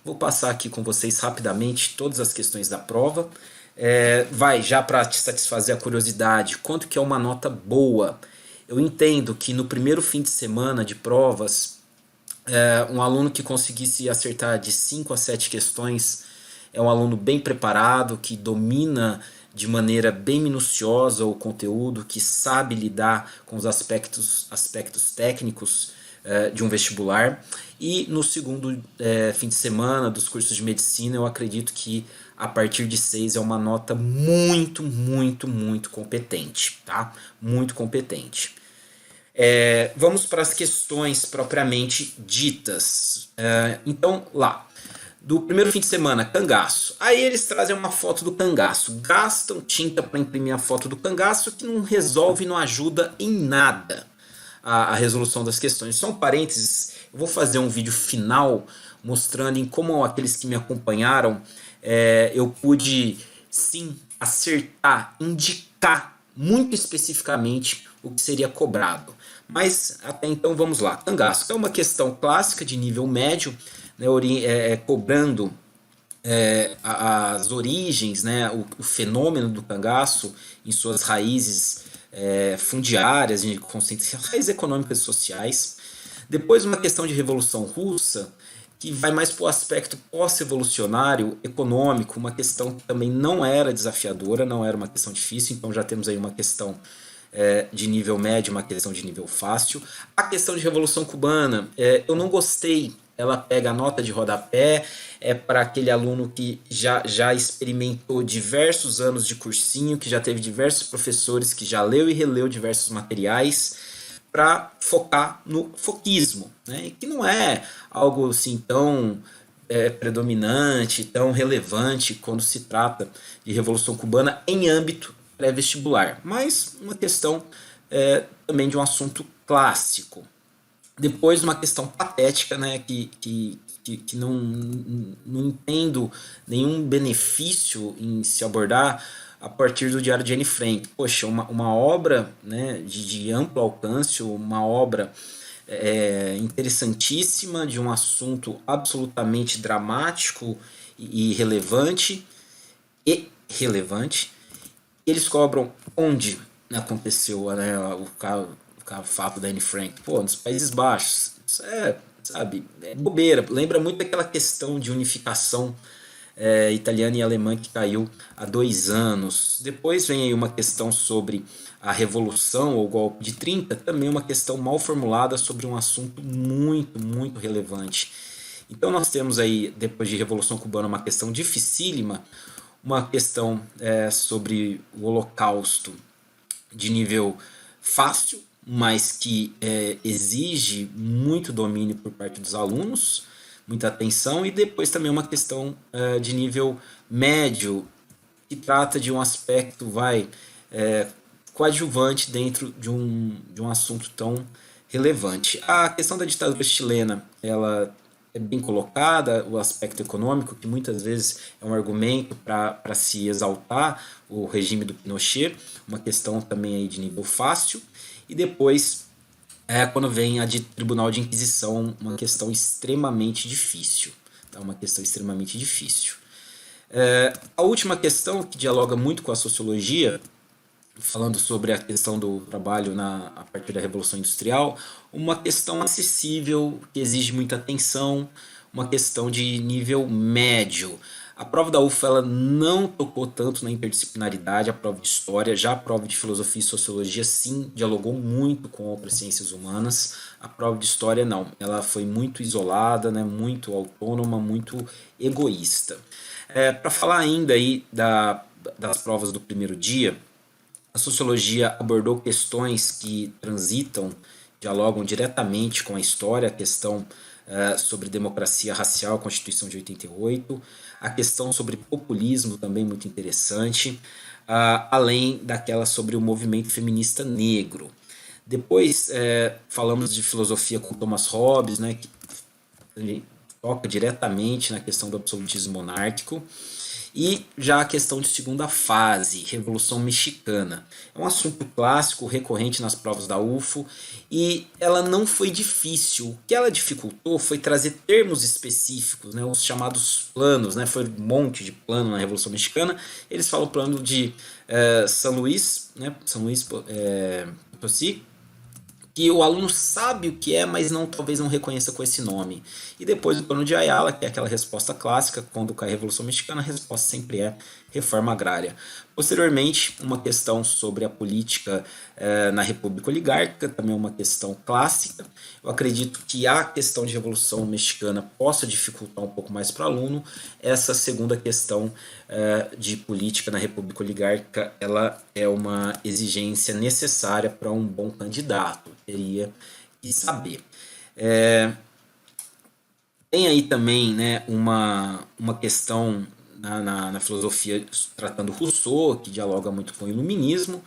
Vou passar aqui com vocês rapidamente todas as questões da prova. Já para te satisfazer a curiosidade, quanto que é uma nota boa? Eu entendo que no primeiro fim de semana de provas, um aluno que conseguisse acertar de 5 a 7 questões é um aluno bem preparado, que domina de maneira bem minuciosa o conteúdo, que sabe lidar com os aspectos técnicos de um vestibular. E no segundo fim de semana dos cursos de medicina, eu acredito que a partir de 6 é uma nota muito, muito, muito competente, tá? Muito competente. Vamos para as questões propriamente ditas. Então, lá. Do primeiro fim de semana, cangaço. Aí eles trazem uma foto do cangaço. Gastam tinta para imprimir a foto do cangaço, que não resolve, não ajuda em nada a resolução das questões. Só um parênteses, eu vou fazer um vídeo final mostrando em como aqueles que me acompanharam, eu pude sim acertar, indicar muito especificamente o que seria cobrado. Mas até então vamos lá. Cangaço é uma questão clássica de nível médio, né, cobrando as origens, né, o fenômeno do cangaço em suas raízes fundiárias, raízes econômicas e sociais. Depois uma questão de Revolução Russa, que vai mais para o aspecto pós-revolucionário econômico, uma questão que também não era desafiadora, não era uma questão difícil, então já temos aí uma questão de nível médio, uma questão de nível fácil. A questão de Revolução Cubana, eu não gostei, ela pega a nota de rodapé, para aquele aluno que já experimentou diversos anos de cursinho, que já teve diversos professores, que já leu e releu diversos materiais, para focar no foquismo, né? Que não é algo assim tão predominante, tão relevante quando se trata de Revolução Cubana em âmbito pré-vestibular, mas uma questão também de um assunto clássico. Depois uma questão patética, né, que não entendo nenhum benefício em se abordar a partir do Diário de Anne Frank. Poxa, uma obra, né, de amplo alcance, uma obra interessantíssima, de um assunto absolutamente dramático e relevante, eles cobram onde aconteceu, né, o fato da Anne Frank. Pô, nos Países Baixos. Isso sabe, bobeira. Lembra muito aquela questão de unificação italiana e alemã que caiu há 2 anos. Depois vem aí uma questão sobre a Revolução ou golpe de 30, também uma questão mal formulada sobre um assunto muito, muito relevante. Então nós temos aí, depois de Revolução Cubana, uma questão dificílima, uma questão sobre o Holocausto de nível fácil, mas que exige muito domínio por parte dos alunos, muita atenção, e depois também uma questão de nível médio, que trata de um aspecto coadjuvante dentro de um assunto tão relevante. A questão da ditadura chilena, ela é bem colocada, o aspecto econômico, que muitas vezes é um argumento para se exaltar o regime do Pinochet, uma questão também aí de nível fácil, e depois, quando vem a de Tribunal de Inquisição, uma questão extremamente difícil. Tá? Uma questão extremamente difícil. A última questão, que dialoga muito com a sociologia, falando sobre a questão do trabalho a partir da Revolução Industrial, uma questão acessível, que exige muita atenção, uma questão de nível médio. A prova da UFA ela não tocou tanto na interdisciplinaridade, a prova de história, já a prova de filosofia e sociologia sim dialogou muito com outras ciências humanas, a prova de história não, ela foi muito isolada, né, muito autônoma, muito egoísta. Para falar ainda aí das provas do primeiro dia, a sociologia abordou questões que dialogam diretamente com a história, a questão sobre democracia racial, a Constituição de 88, a questão sobre populismo também muito interessante, além daquela sobre o movimento feminista negro. Depois falamos de filosofia com Thomas Hobbes, né, que toca diretamente na questão do absolutismo monárquico. E já a questão de segunda fase, Revolução Mexicana. É um assunto clássico, recorrente nas provas da UFO, e ela não foi difícil. O que ela dificultou foi trazer termos específicos, né, os chamados planos, né, foi um monte de plano na Revolução Mexicana. Eles falam plano de São Luís, né, São Luís Potosí, que o aluno sabe o que é, mas não talvez não reconheça com esse nome. E depois o plano de Ayala, que é aquela resposta clássica, quando cai a Revolução Mexicana, a resposta sempre é reforma agrária. Posteriormente, uma questão sobre a política na República Oligárquica, também uma questão clássica. Eu acredito que a questão de Revolução Mexicana possa dificultar um pouco mais para o aluno. Essa segunda questão de política na República Oligárquica, ela é uma exigência necessária para um bom candidato, teria que saber. Tem aí também, né, uma questão na filosofia tratando Rousseau, que dialoga muito com o iluminismo,